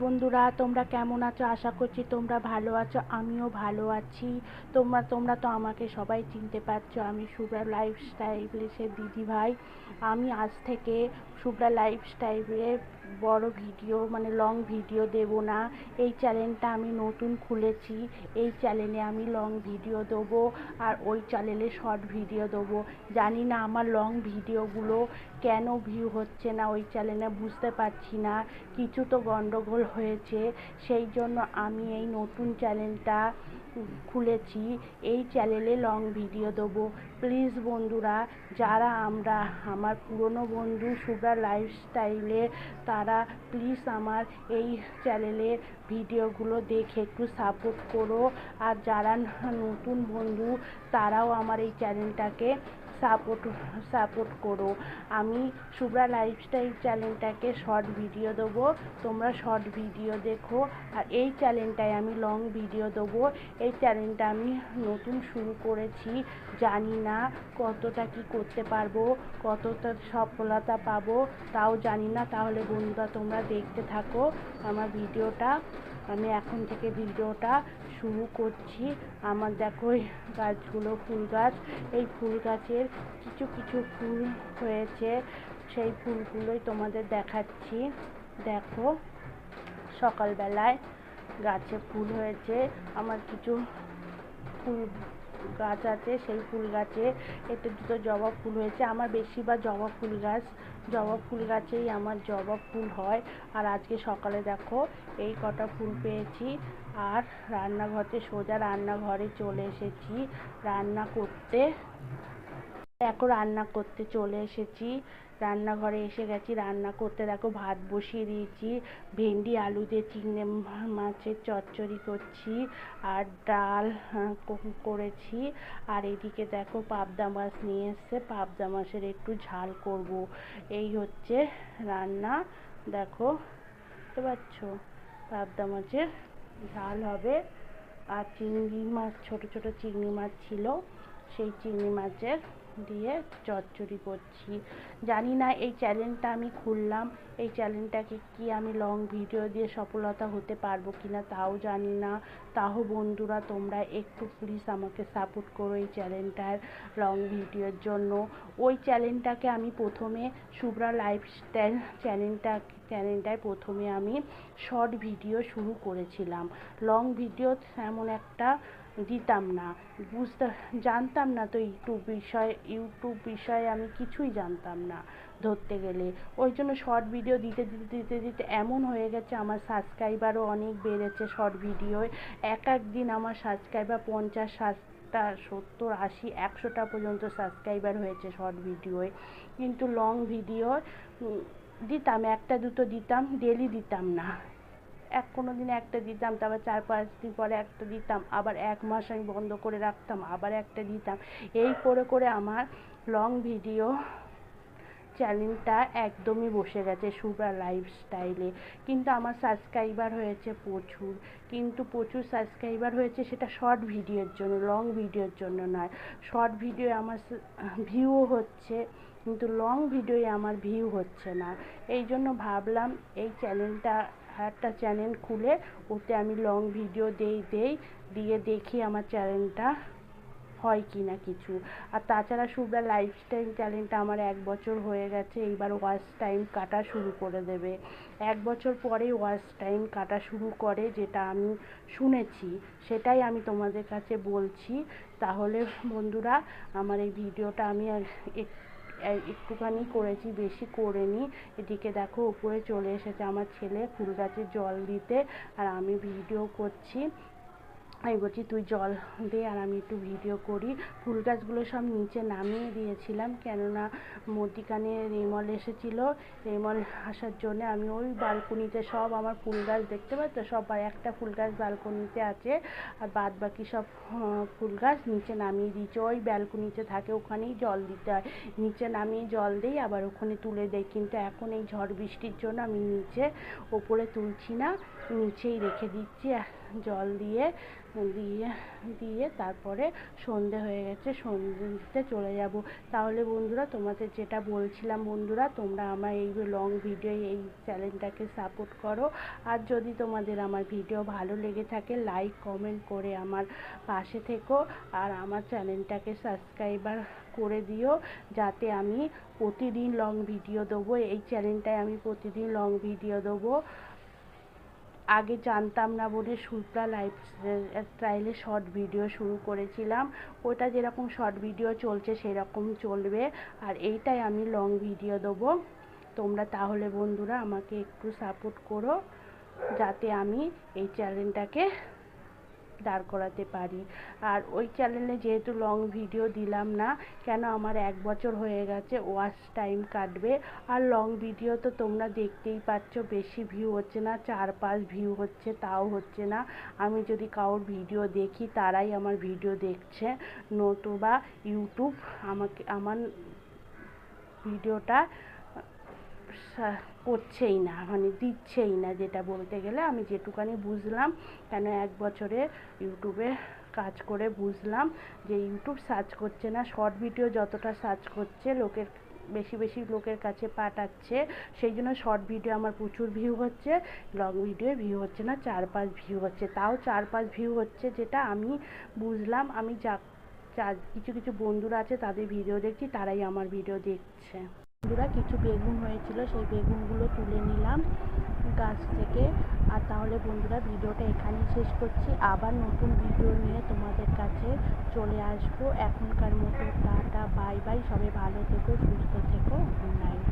বন্ধুরা, তোমরা কেমন আছো? আশা করছি তোমরা ভালো আছো। আমিও ভালো আছি। তোমরা তো আমাকে সবাই চিনতে পারছো। আমি শুভ্রা লাইফস্টাইলের দিদি ভাই। আমি আজ থেকে শুভ্রা লাইফস্টাইলে বড় ভিডিও মানে লং ভিডিও দেব না। এই চ্যানেলটা আমি নতুন খুলেছি। এই চ্যানেলে আমি লং ভিডিও দেবো আর ওই চ্যানেলে শর্ট ভিডিও দেবো। জানি না আমার লং ভিডিওগুলো কেন ভিউ হচ্ছে না ওই চ্যানেলে, বুঝতে পারছি না। কিছু তো গন্ডগোল হয়েছে, সেই জন্য আমি এই নতুন চ্যানেলটা খুলেছি। এই চ্যানেলে লং ভিডিও দেবো। প্লিজ বন্ধুরা, যারা আমার পুরনো বন্ধু শুভ্রা লাইফস্টাইলে, তারা প্লিজ আমার এই চ্যানেলের ভিডিওগুলো দেখে একটু সাপোর্ট করো। আর যারা নতুন বন্ধু, তারাও আমার এই চ্যানেলটাকে সাপোর্ট করো। আমি শুভ্রা লাইফস্টাইল চ্যানেলটাকে শর্ট ভিডিও দেবো, তোমরা শর্ট ভিডিও দেখো। আর এই চ্যানেলটায় আমি লং ভিডিও দেবো। এই চ্যানেলটা আমি নতুন শুরু করেছি, জানি না কতটা কি করতে পারবো, কতটা সফলতা পাবো তাও জানি না। তাহলে বন্ধুরা, তোমরা দেখতে থাকো আমার ভিডিওটা। আমি এখন থেকে ভিডিওটা শুরু করছি। আমার দেখো এই গাছগুলো ফুল গাছ। এই ফুল গাছের কিছু ফুল হয়েছে, সেই ফুলগুলোই তোমাদের দেখাচ্ছি। দেখো, সকালবেলায় গাছে ফুল হয়েছে। আমার কিছু ফুল গাছ আছে, সেই ফুল গাছে একটু দুটো জবা ফুল হয়েছে। আমার বেশিরভাগ জবা ফুল গাছেই আমার জবা ফুল হয়। আর আজকে সকালে দেখো এই কটা ফুল পেয়েছি। আর সোজা রান্নাঘরে চলে এসেছি রান্না করতে। দেখো, রান্না করতে চলে এসেছি, রান্নাঘরে এসে গেছি রান্না করতে। দেখো, ভাত বসিয়ে দিয়েছি, ভেন্ডি আলু দিয়ে চিংড়ি মাছের চচ্চড়ি করছি, আর ডাল করেছি। আর এদিকে দেখো পাবদা মাছ নিয়ে এসছে, পাবদা মাছের একটু ঝাল করব। এই হচ্ছে রান্না। দেখো, বুঝতে পারছো, পাবদা মাছের ঝাল হবে। আর চিংড়ি মাছ, ছোট ছোট চিংড়ি মাছ ছিল, সেই চিংড়ি মাছের দিয়ে চচ্চড়ি করছি। জানি না এই চ্যানেলটা আমি খুললাম, এই চ্যানেলটাকে কি আমি লং ভিডিও দিয়ে সফলতা হতে পারবো কিনা তাও জানি না। তাও বন্ধুরা, তোমরা একটু প্লিজ আমাকে সাপোর্ট করো এই চ্যানেলটার লং ভিডিওর জন্য। ওই চ্যানেলটাকে আমি প্রথমে শুভ্রা লাইফস্টাইল চ্যানেলটায় প্রথমে আমি শর্ট ভিডিও শুরু করেছিলাম। লং ভিডিও এমন একটা দিতাম না, জানতাম না তো ইউটিউব বিষয়ে আমি কিছুই জানতাম না ধরতে গেলে। ওই জন্য শর্ট ভিডিও দিতে এমন হয়ে গেছে, আমার সাবস্ক্রাইবারও অনেক বেড়েছে শর্ট ভিডিওয়। এক দিন আমার সাবস্ক্রাইবার 50, 60টা, 70, 80, 100টা পর্যন্ত সাবস্ক্রাইবার হয়েছে শর্ট ভিডিওয়। কিন্তু লং ভিডিও দিতাম, একটা দুটো দিতাম, ডেলি দিতাম না। কোনো দিন একটা দিতাম, তারপর 4-5 দিন পরে একটা দিতাম, আবার 1 মাস আমি বন্ধ করে রাখতাম, আবার একটা দিতাম। এই করে আমার লং ভিডিও চ্যানেলটা একদমই বসে গেছে শুভ্রা লাইফস্টাইলে। কিন্তু আমার সাবস্ক্রাইবার হয়েছে প্রচুর, কিন্তু প্রচুর সাবস্ক্রাইবার হয়েছে সেটা শর্ট ভিডিওর জন্য, লং ভিডিওর জন্য নয়। শর্ট ভিডিও আমার ভিউও হচ্ছে, কিন্তু লং ভিডিওয়ে আমার ভিউ হচ্ছে না। এই জন্য ভাবলাম এই চ্যানেলটা, একটা চ্যানেল খুলে ওতে আমি লং ভিডিও দিয়ে দেখি আমার চ্যানেলটা হয় কি না কিছু। আর তাছাড়া শুভ্রা লাইফস্টাইল চ্যানেলটা আমার 1 বছর হয়ে গেছে, এইবার ওয়াচ টাইম কাটা শুরু করে দেবে। 1 বছর পরেই ওয়াচ টাইম কাটা শুরু করে, যেটা আমি শুনেছি, সেটাই আমি তোমাদের কাছে বলছি। তাহলে বন্ধুরা, আমার এই ভিডিওটা আমি একটুখানি করেছি, বেশি করিনি। এদিকে দেখো, উপরে চলে এসেছে আমার ছেলে ফুল গাছে জল দিতে, আর আমি ভিডিও করছি। আমি বলছি তুই জল দে আর আমি একটু ভিডিও করি। ফুল গাছগুলো সব নিচে নামিয়ে দিয়েছিলাম, কেননা মধ্যিখানে রেমল এসেছিলো। রেমল আসার জন্য আমি ওই ব্যালকনিতে সব আমার ফুল গাছ, দেখতে পাচ্ছ, সবাই একটা ফুল গাছ ব্যালকনিতে আছে, আর বাদ বাকি সব ফুল গাছ নিচে নামিয়ে দিয়েছে। ওই ব্যালকনিতে থাকে, ওখানেই জল দিতে হয়। নিচে নামিয়ে জল দিই, আবার ওখানে তুলে দেয়। কিন্তু এখন এই ঝড় বৃষ্টির জন্য আমি ওপরে তুলছি না, নিচেই রেখে দিচ্ছি। জল দিয়ে দিয়ে দিয়ে তারপরে সন্ধে হয়ে গেছে, সন্ধে দিতে চলে যাব। তাহলে বন্ধুরা তোমাদের যেটা বলছিলাম বন্ধুরা, তোমরা আমার এই লং ভিডিও এই চ্যানেলটাকে সাপোর্ট করো। আর যদি তোমাদের আমার ভিডিও ভালো লেগে থাকে লাইক কমেন্ট করে আমার পাশে থেকো, আর আমার চ্যানেলটাকে সাবস্ক্রাইবার করে দিও, যাতে আমি প্রতিদিন লং ভিডিও দেবো। এই চ্যানেলটায় আমি প্রতিদিন লং ভিডিও দেবো। আগে জানতাম না বলে সুপ্রা লাইফস্টাইলে শর্ট ভিডিও শুরু করেছিলাম। ওটা যেরকম শর্ট ভিডিও চলছে সেরকম চলবে, আর এইটাই আমি লং ভিডিও দেবো। তোমরা তাহলে বন্ধুরা আমাকে একটু সাপোর্ট করো, যাতে আমি এই চ্যানেলটাকে দাঁড় করাতে পারি। আর ওই চ্যানেলে যেহেতু লং ভিডিও দিলাম না কেন, আমার 1 বছর হয়ে গেছে, ওয়াচ টাইম কাটবে। আর লং ভিডিও তো তোমরা দেখতেই পাচ্ছ, বেশি ভিউ হচ্ছে না, 4-5 ভিউ হচ্ছে, তাও হচ্ছে না। আমি যদি কারোর ভিডিও দেখি তারাই আমার ভিডিও দেখছে, নতুবা ইউটিউব আমার ভিডিওটা করছেই না, মানে দিচ্ছেই না। যেটা বলতে গেলে আমি যেটুকানি বুঝলাম, কেন 1 বছরে ইউটিউবে কাজ করে বুঝলাম যে ইউটিউব সার্চ করছে না। শর্ট ভিডিও যতটা সার্চ করছে, লোকের বেশি লোকের কাছে পাঠাচ্ছে, সেই জন্য শর্ট ভিডিও আমার প্রচুর ভিউ হচ্ছে, লং ভিডিও ভিউ হচ্ছে না, 4-5 ভিউ হচ্ছে। তাও 4-5 ভিউ হচ্ছে, যেটা আমি বুঝলাম। আমি কিছু বন্ধুরা আছে তাদের ভিডিও দেখছি, তারাই আমার ভিডিও দেখছে। বন্ধুরা কিছু বেগুন হয়েছিল, সেই বেগুনগুলো তুলে নিলাম গাছ থেকে। আর তাহলে বন্ধুরা ভিডিওটা এখানেই শেষ করছি, আবার নতুন ভিডিও নিয়ে তোমাদের কাছে চলে আসবো। এখনকার মতো টাটা, বাই বাই, সবাই ভালো থেকো, সুস্থ থেকো, গুড নাইট।